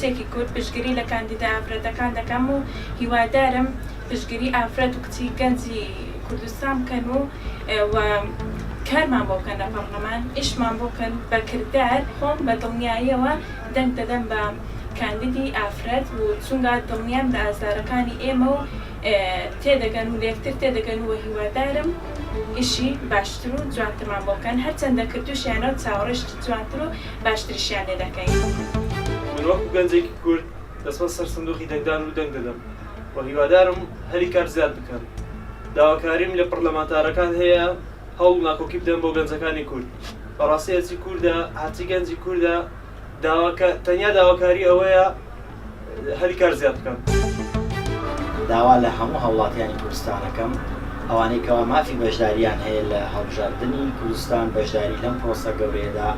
کچێکی کورد پشتگیری لە کاندیدا ئافرەتەکان دەکەم و هیوادارم پشتگیری ئافرەت و کچی گەنجی کوردستان بکەن و کارمان بۆ بکەن لە پەرلەمان، ئیشمان بۆ بکەن بە کردار. خۆم بە دڵنیاییەوە دەنگ دەدەم بە کاندیدی ئافرەت و چونگە دڵنیام لە ئازارەکانی ئێمە و تێدەگەن و لێکتر تێدەگەن و هیوادارم ئیشی باشتر و جوانترمان بۆ بکەن، هەرچەندە کردوشیانەوە چاوەڕێشتی جوانتر و باشتریشیان لێ دەکەین. من وەکو گەنجێکی کورد دەستمە سەر سندوقی دەنگدان و دەنگ دەدەم و هیوادارم هەری کار زیاد بکەن. داواکاریم لە پەرلەمانتارەکان هەیە هەوڵ ناکۆکی بدەن بۆ گەنجەکانی کورد. بەڕاستی هەرچی کووردە هەرچی گەنجی کووردە تەنیا داواکاری ئەوەیە هەری کار زیاد بکەن. داوا لە هەموو هەوڵاتیانی کوردستانەکەم ئەوانەی کەوا مافی بەشداریان هەیە لە هەڵبژاردننی کوردستان بەشداری لەم پرۆسە گەورەیەدا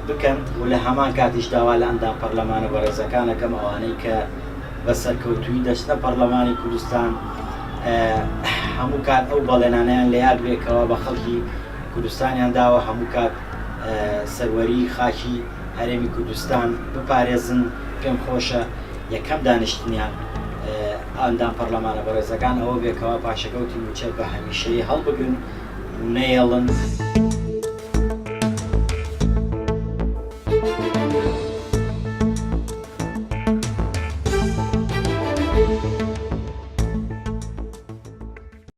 بکەن و لە هەمان کاتیش داوا لە ئەندام پەرلەمانە بەڕێزەکانەکەم ئەوانەی کە بە سەرکەوتووی دەچنە پەرلەمانی کوردستان هەموو کات ئەو بەڵێنانیان لە یاد بێکەوە بە خەڵکی کوردستانیان داوە هەموو کات سەروەری خاکی هەرێمی کوردستان بپارێزن. پێم خۆشە یەکەم دانیشتنیان ئەندام پەرلەمانە بەڕێزەکان ئەوە بێکەوە پاشەکەوتی موچە بە هەمیشەیی هەڵبگرن و نەیەڵن.